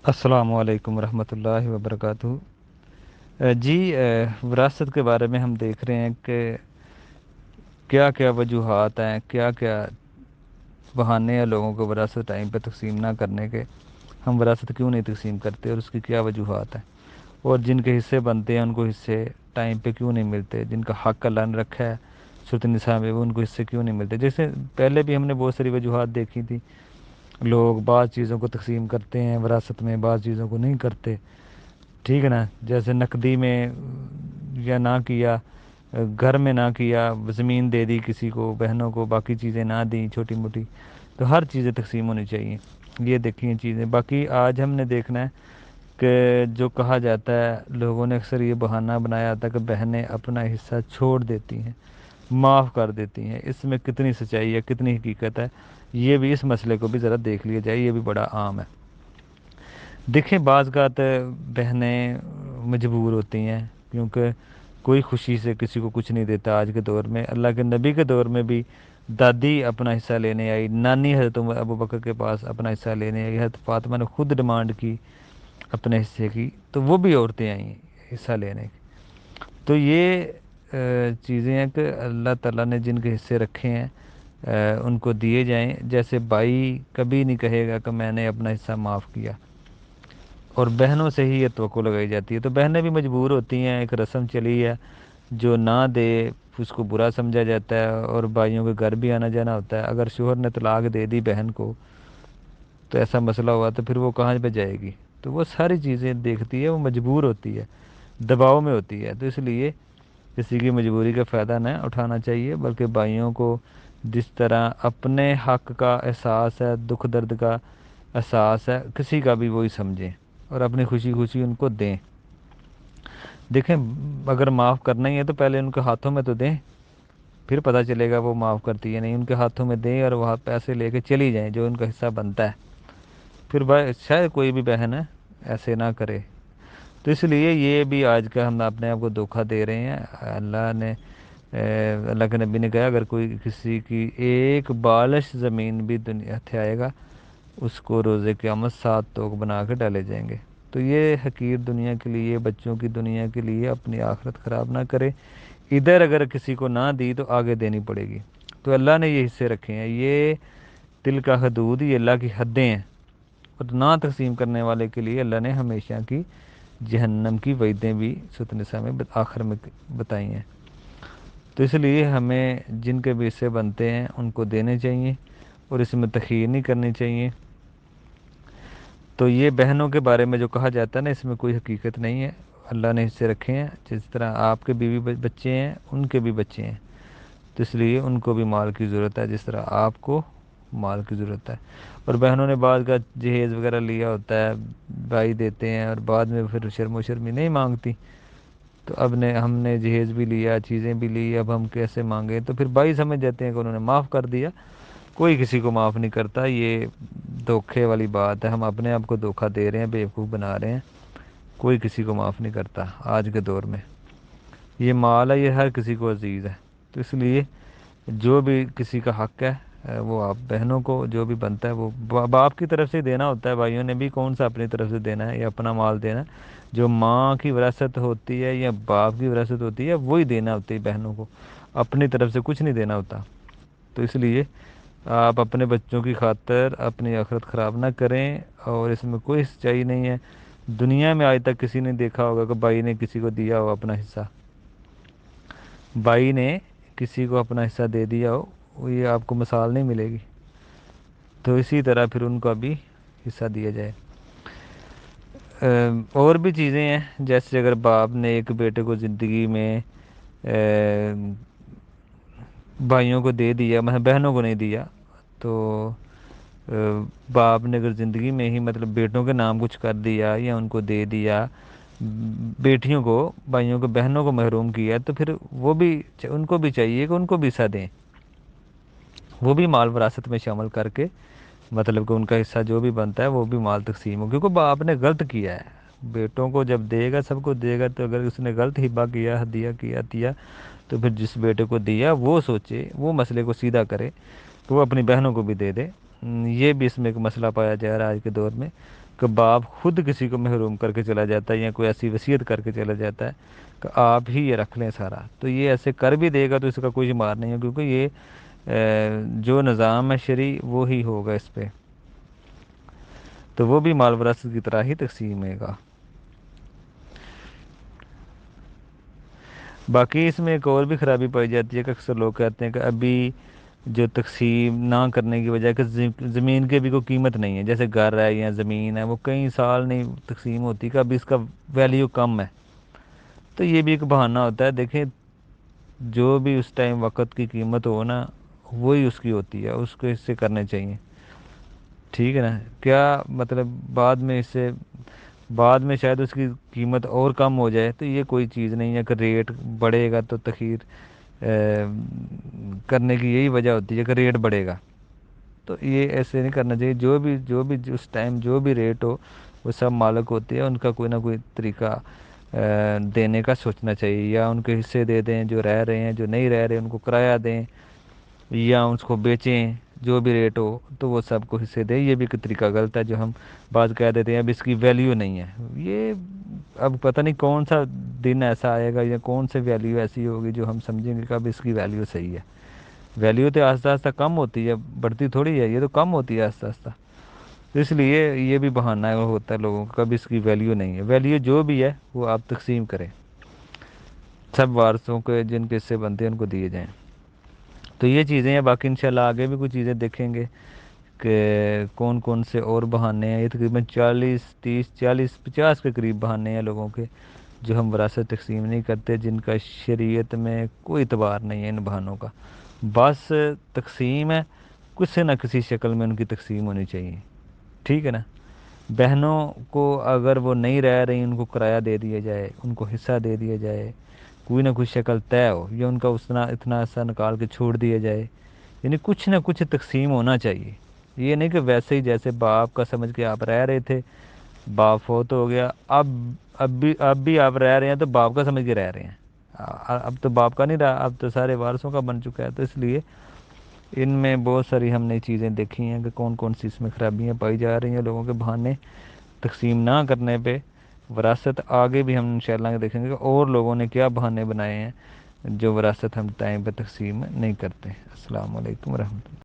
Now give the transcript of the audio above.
अस्सलामु अलैकुम रहमतुल्लाहि व बरकातुहू। जी, विरासत के बारे में हम देख रहे हैं कि क्या क्या वजूहात हैं, क्या क्या बहाने हैं लोगों को विरासत टाइम पे तकसीम ना करने के। हम विरासत क्यों नहीं तकसीम करते और उसकी क्या वजूहात हैं, और जिनके हिस्से बनते हैं उनको हिस्से टाइम पे क्यों नहीं मिलते, जिनका हक अल्लाह ने रखा है सूरत निसा में, वो उनको हिस्से क्यों नहीं मिलते। जैसे पहले भी हमने बहुत सारी वजूहात देखी थी, लोग बाज़ चीज़ों को तकसीम करते हैं विरासत में, बाज़ चीज़ों को नहीं करते। ठीक है ना, जैसे नकदी में या ना किया, घर में ना किया, ज़मीन दे दी किसी को, बहनों को बाकी चीज़ें ना दी छोटी मोटी, तो हर चीज़ें तकसीम होनी चाहिए। ये देखिए चीज़ें। बाकी आज हमने देखना है कि जो कहा जाता है, लोगों ने अक्सर ये बहाना बनाया था कि बहनें अपना हिस्सा छोड़ देती हैं, माफ़ कर देती हैं। इसमें कितनी सच्चाई है, कितनी हकीकत है, ये भी, इस मसले को भी ज़रा देख लिया जाए, ये भी बड़ा आम है। देखें, बाज़ बहनें मजबूर होती हैं, क्योंकि कोई खुशी से किसी को कुछ नहीं देता आज के दौर में। अल्लाह के नबी के दौर में भी दादी अपना हिस्सा लेने आई, नानी हज़रत अबू बकर के पास अपना हिस्सा लेने आई, हज़रत फातिमा ने खुद डिमांड की अपने हिस्से की, तो वो भी औरतें आई हिस्सा लेने की। तो ये चीज़ें हैं कि अल्लाह ताला ने जिनके हिस्से रखे हैं उनको दिए जाएं। जैसे भाई कभी नहीं कहेगा कि मैंने अपना हिस्सा माफ़ किया, और बहनों से ही ये तवक्को लगाई जाती है। तो बहनें भी मजबूर होती हैं, एक रस्म चली है, जो ना दे उसको बुरा समझा जाता है, और भाइयों के घर भी आना जाना होता है। अगर शोहर ने तलाक दे दी बहन को, तो ऐसा मसला हुआ तो फिर वो कहाँ पे जाएगी। तो वो सारी चीज़ें देखती है, वो मजबूर होती है, दबाव में होती है। तो इसलिए किसी की मजबूरी का फ़ायदा न उठाना चाहिए, बल्कि भाइयों को जिस तरह अपने हक़ का एहसास है, दुख दर्द का एहसास है, किसी का भी वही समझें और अपनी खुशी खुशी उनको दें। देखें, अगर माफ़ करना ही है तो पहले उनके हाथों में तो दें, फिर पता चलेगा वो माफ़ करती है नहीं। उनके हाथों में दें और वहाँ पैसे लेके चली जाएं जो उनका हिस्सा बनता है। फिर भाई शायद कोई भी बहन है ऐसे ना करे। तो इसलिए ये भी आज का हम अपने आप को धोखा दे रहे हैं। अल्लाह के नबी ने कहा, अगर कोई किसी की एक बालिश ज़मीन भी दुनिया थे आएगा, उसको रोज़े क़यामत 7 तोग बना के डाले जाएंगे। तो ये हकीर दुनिया के लिए, बच्चों की दुनिया के लिए अपनी आखिरत ख़राब ना करे। इधर अगर किसी को ना दी तो आगे देनी पड़ेगी। तो अल्लाह ने ये हिस्से रखे हैं, ये तिल का हदूद, ये अल्लाह की हदें हैं। और ना तकसीम करने वाले के लिए अल्लाह ने हमेशा की जहन्नम की वईदें भी सूरत निसा में आखिर में बताई हैं। तो इसलिए हमें जिनके भी हिस्से बनते हैं उनको देने चाहिए, और इसमें तखीर नहीं करनी चाहिए। तो ये बहनों के बारे में जो कहा जाता है ना, इसमें कोई हकीकत नहीं है। अल्लाह ने हिस्से रखे हैं, जिस तरह आपके बीवी बच्चे हैं उनके भी बच्चे हैं, तो इसलिए उनको भी माल की ज़रूरत है जिस तरह आपको माल की ज़रूरत है। और बहनों ने बाद का जहेज़ वगैरह लिया होता है, भाई देते हैं, और बाद में फिर शर्मो शर्मी नहीं मांगती। तो अब ने हमने जहेज़ भी लिया, चीज़ें भी ली, अब हम कैसे मांगे, तो फिर भाई समझ जाते हैं कि उन्होंने माफ़ कर दिया। कोई किसी को माफ़ नहीं करता, ये धोखे वाली बात है। हम अपने आप को धोखा दे रहे हैं, बेवकूफ़ बना रहे हैं। कोई किसी को माफ़ नहीं करता आज के दौर में। ये माल है, ये हर किसी को अजीज़ है। तो इसलिए जो भी किसी का हक है, वो आप बहनों को जो भी बनता है वो बाप की तरफ से देना होता है। भाइयों ने भी कौन सा अपनी तरफ से देना है या अपना माल देना है। जो माँ की विरासत होती है या बाप की विरासत होती है वही देना होती है बहनों को, अपनी तरफ से कुछ नहीं देना होता। तो इसलिए आप अपने बच्चों की खातिर अपनी आखिरत ख़राब ना करें, और इसमें कोई सच्चाई नहीं है। दुनिया में आज तक किसी ने देखा होगा कि भाई ने किसी को दिया हो अपना हिस्सा, भाई ने किसी को अपना हिस्सा दे दिया हो, वो ये आपको मिसाल नहीं मिलेगी। तो इसी तरह फिर उनका भी हिस्सा दिया जाए। और भी चीज़ें हैं, जैसे अगर बाप ने एक बेटे को ज़िंदगी में भाइयों को दे दिया, मतलब बहनों को नहीं दिया, तो बाप ने अगर ज़िंदगी में ही मतलब बेटों के नाम कुछ कर दिया या उनको दे दिया, बेटियों को, भाइयों को, बहनों को महरूम किया, तो फिर वो भी, उनको भी चाहिए कि उनको भी हिस्सा दें। वो भी माल विरासत में शामिल करके, मतलब कि उनका हिस्सा जो भी बनता है वो भी माल तकसीम हो, क्योंकि बाप ने गलत किया है। बेटों को जब देगा सबको देगा, तो अगर उसने गलत हिबा किया, हदिया किया, दिया, तो फिर जिस बेटे को दिया वो सोचे, वो मसले को सीधा करे, तो वो अपनी बहनों को भी दे दे। یہ بھی اس میں ایک مسئلہ پایا جا رہا ہے آج کے دور میں کہ باپ خود کسی کو محروم کر کے چلا جاتا ہے یا کوئی ایسی وصیت کر کے چلا جاتا ہے کہ آپ ہی یہ رکھ لیں سارا، تو یہ ایسے کر بھی دے گا تو اس کا کوئی شمار نہیں ہے، کیونکہ یہ جو نظام ہے شرعی وہی ہوگا اس پہ، تو وہ بھی مال وراثت کی طرح ہی تقسیم ہے گا۔ باقی اس میں ایک اور بھی خرابی پائی جاتی ہے کہ اکثر لوگ کہتے ہیں کہ ابھی جو تقسیم نہ کرنے کی وجہ کہ زمین کی بھی کوئی قیمت نہیں ہے، جیسے گھر ہے یا زمین ہے وہ کئی سال نہیں تقسیم ہوتی کہ ابھی اس کا ویلیو کم ہے، تو یہ بھی ایک بہانہ ہوتا ہے۔ دیکھیں جو بھی اس ٹائم وقت کی قیمت ہو نا وہی اس کی ہوتی ہے، اس کو حصے کرنے چاہیے، ٹھیک ہے نا؟ کیا مطلب بعد میں شاید اس کی قیمت اور کم ہو جائے، تو یہ کوئی چیز نہیں ہے کہ ریٹ بڑھے گا تو تخیر کرنے کی یہی وجہ ہوتی ہے کہ ریٹ بڑھے گا، تو یہ ایسے نہیں کرنا چاہیے۔ جو بھی اس ٹائم جو بھی ریٹ ہو وہ سب مالک ہوتے ہیں، ان کا کوئی نہ کوئی طریقہ دینے کا سوچنا چاہیے، یا ان کے حصے دے دیں جو رہ رہے ہیں، جو نہیں رہ رہے ان کو کرایہ دیں یا اس کو بیچیں، جو بھی ریٹ ہو تو وہ سب کو حصے دیں۔ یہ بھی ایک طریقہ غلط ہے جو ہم بعض کہہ دیتے ہیں اب اس کی ویلیو نہیں ہے، یہ اب پتہ نہیں کون سا دن ایسا آئے گا یا کون سے ویلیو ایسی ہوگی جو ہم سمجھیں گے کہ اب اس کی ویلیو صحیح ہے۔ ویلیو تو آہستہ آہستہ کم ہوتی ہے، بڑھتی تھوڑی ہے، یہ تو کم ہوتی ہے آہستہ آہستہ، تو اس لیے یہ بھی بہانہ ہے وہ ہوتا ہے لوگوں کا، کبھی اس کی ویلیو نہیں ہے۔ ویلیو جو بھی ہے وہ آپ تقسیم کریں، سب وارثوں کے جن کے حصے بنتے ہیں ان کو دیے جائیں، تو یہ چیزیں ہیں۔ باقی انشاءاللہ آگے بھی کچھ چیزیں دیکھیں گے کہ کون کون سے اور بہانے ہیں، یہ تقریباً 40 30 40 50 کے قریب بہانے ہیں لوگوں کے جو ہم وراثت تقسیم نہیں کرتے، جن کا شریعت میں کوئی اعتبار نہیں ہے ان بہانوں کا، بس تقسیم ہے، کسی نہ کسی شکل میں ان کی تقسیم ہونی چاہیے، ٹھیک ہے نا؟ بہنوں کو اگر وہ نہیں رہ رہی ان کو کرایہ دے دیا جائے، ان کو حصہ دے دیا جائے، کوئی نہ کوئی شکل طے ہو، یا ان کا اتنا حصہ نکال کے چھوڑ دیا جائے، یعنی کچھ نہ کچھ تقسیم ہونا چاہیے۔ یہ نہیں کہ ویسے ہی جیسے باپ کا سمجھ کے آپ رہ رہے تھے، باپ فوت ہو گیا، اب بھی آپ رہ رہے ہیں تو باپ کا سمجھ کے رہ رہے ہیں، اب تو باپ کا نہیں رہا، اب تو سارے وارثوں کا بن چکا ہے، تو اس لیے ان میں بہت ساری ہم نے چیزیں دیکھی ہیں کہ کون کون سی اس میں خرابیاں پائی جا رہی ہیں لوگوں کے بہانے تقسیم نہ کرنے پہ وراثت۔ آگے بھی ہم انشاءاللہ دیکھیں گے کہ اور لوگوں نے کیا بہانے بنائے ہیں جو وراثت ہم ٹائم پہ تقسیم نہیں کرتے۔ السلام علیکم ورحمۃ اللہ۔